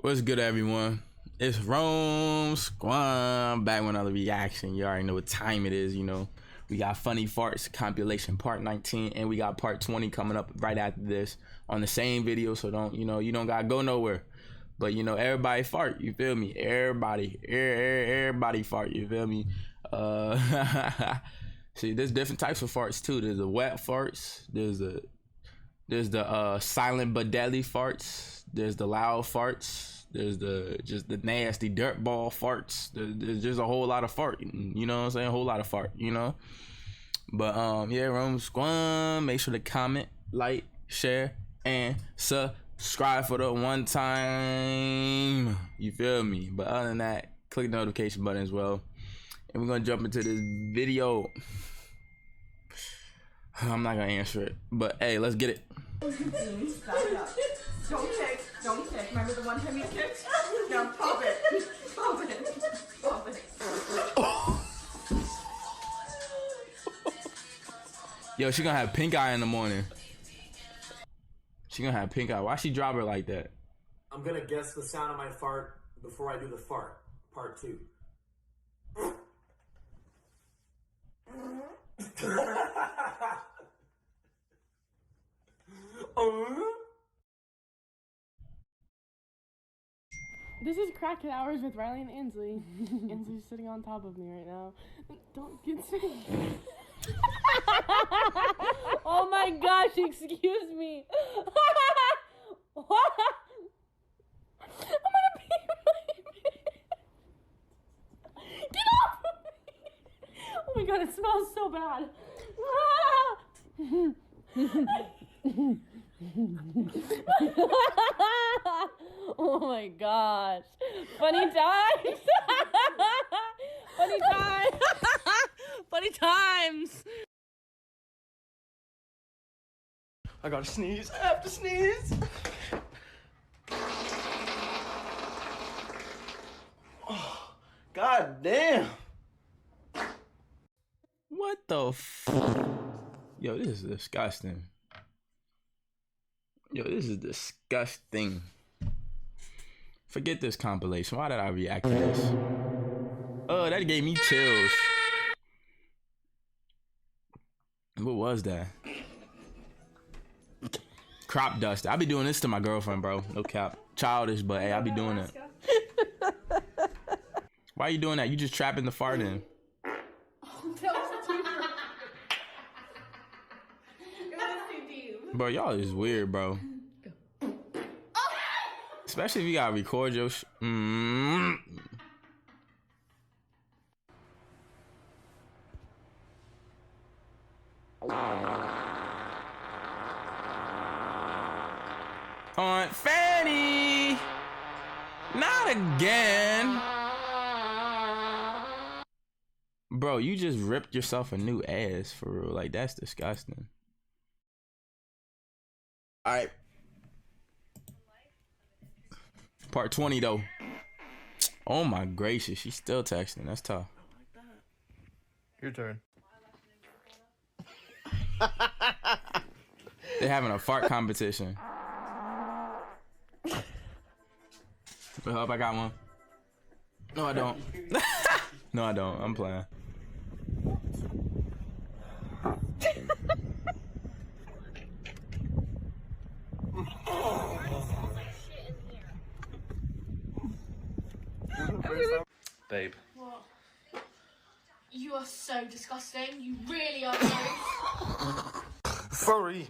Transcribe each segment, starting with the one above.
What's good, everyone? It's Rome Squam back with another reaction. You already know what time it is, you know. We got Funny Farts Compilation Part 19, and we got Part 20 coming up right after this on the same video. So you don't gotta go nowhere. But everybody fart. You feel me? Everybody fart. You feel me? See, there's different types of farts too. There's the wet farts. There's the silent but deadly farts. There's the loud farts. There's just the nasty dirtball farts. There's just a whole lot of fart. You know what I'm saying? A whole lot of fart. But yeah, Rome Squam. Make sure to comment, like, share, and subscribe for the one time. You feel me? But other than that, click the notification button as well. And we're gonna jump into this video. I'm not gonna answer it, but hey, let's get it. Don't kick. Remember the one time you kicked? Now pop it. Pop it. Yo, she gonna have pink eye in the morning. She gonna have pink eye. Why she drop her like that? I'm gonna guess the sound of my fart before I do the fart. Part 2. This is Crack Hours with Riley and Ainsley. Ainsley's sitting on top of me right now. Don't get sick. Oh my gosh, excuse me. What? I'm gonna pee my Get off of me. Oh my god, it smells so bad. Oh my gosh. Funny times. Funny times. Funny times. I gotta sneeze. I have to sneeze. Oh, god damn. What the Yo, this is disgusting. Yo, this is disgusting. Forget this compilation. Why did I react to this? Oh, that gave me chills. What was that? Crop dust. I be doing this to my girlfriend, bro. No cap. Childish, but hey, I be doing it. Why are you doing that? You just trapping the fart in. Bro, y'all is weird, bro. Especially if you gotta record your Aunt Fanny! Not again! Bro, you just ripped yourself a new ass for real. Like, that's disgusting. Alright. Part 20 though. Oh my gracious, she's still texting. That's tough. Your turn. They're having a fart competition. I hope I got one. No, I don't. No, I don't. I'm playing. Babe. What? You are so disgusting. You really are gross. Sorry.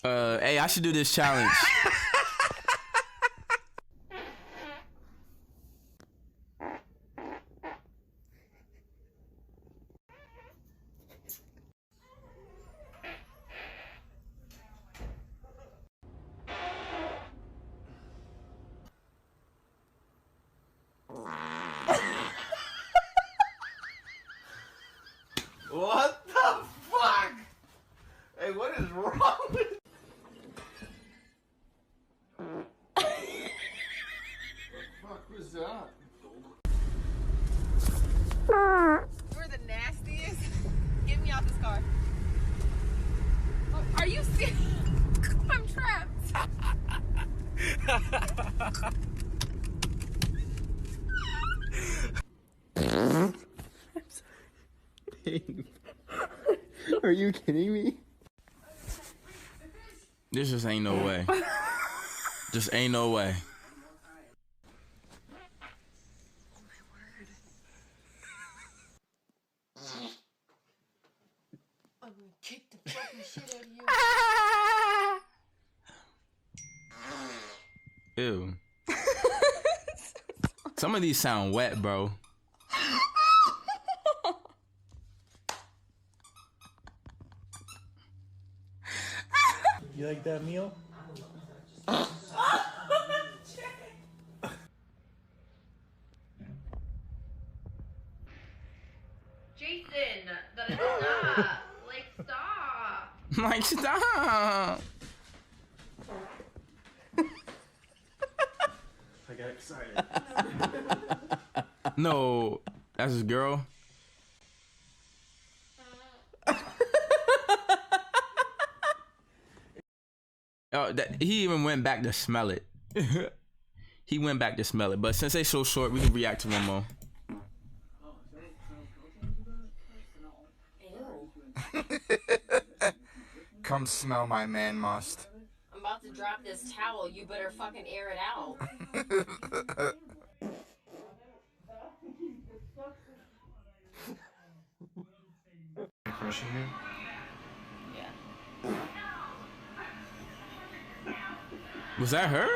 Hey, I should do this challenge. What the fuck? Hey, what is wrong with Are you kidding me? This just ain't no way. Just ain't no way. I'm gonna kick the fucking shit out of you. Ew. Some of these sound wet, bro. You like that meal? Jason, that is not. Like, stop. Like, stop. I got excited. No, that's his girl. Oh, he even went back to smell it. He went back to smell it. But since they so short, we can react to one more. Come smell my man must. I'm about to drop this towel. You better fucking air it out. Crushing you? Yeah. Was that her?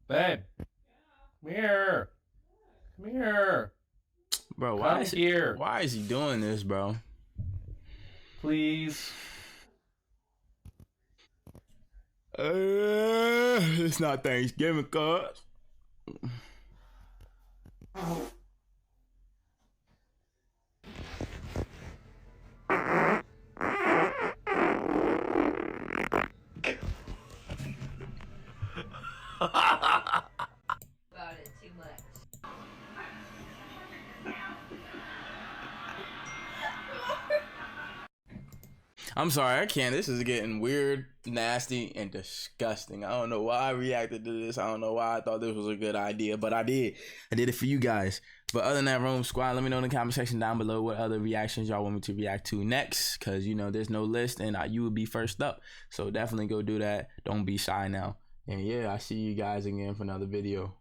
Babe. Come here. Come here. Bro, Come here. why is he doing this, bro? Please. It's not Thanksgiving, cuz. About it too much. I'm sorry, I can't. This is getting weird, nasty, and disgusting. I don't know why I reacted to this. I don't know why I thought this was a good idea, but I did. I did it for you guys. But other than that, Rome Squad, let me know in the comment section down below what other reactions y'all want me to react to next. Because, you know, there's no list, and you will be first up. So definitely go do that. Don't be shy now. And yeah, I see you guys again for another video.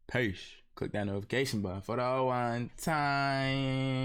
Peace. Click that notification button for the one time.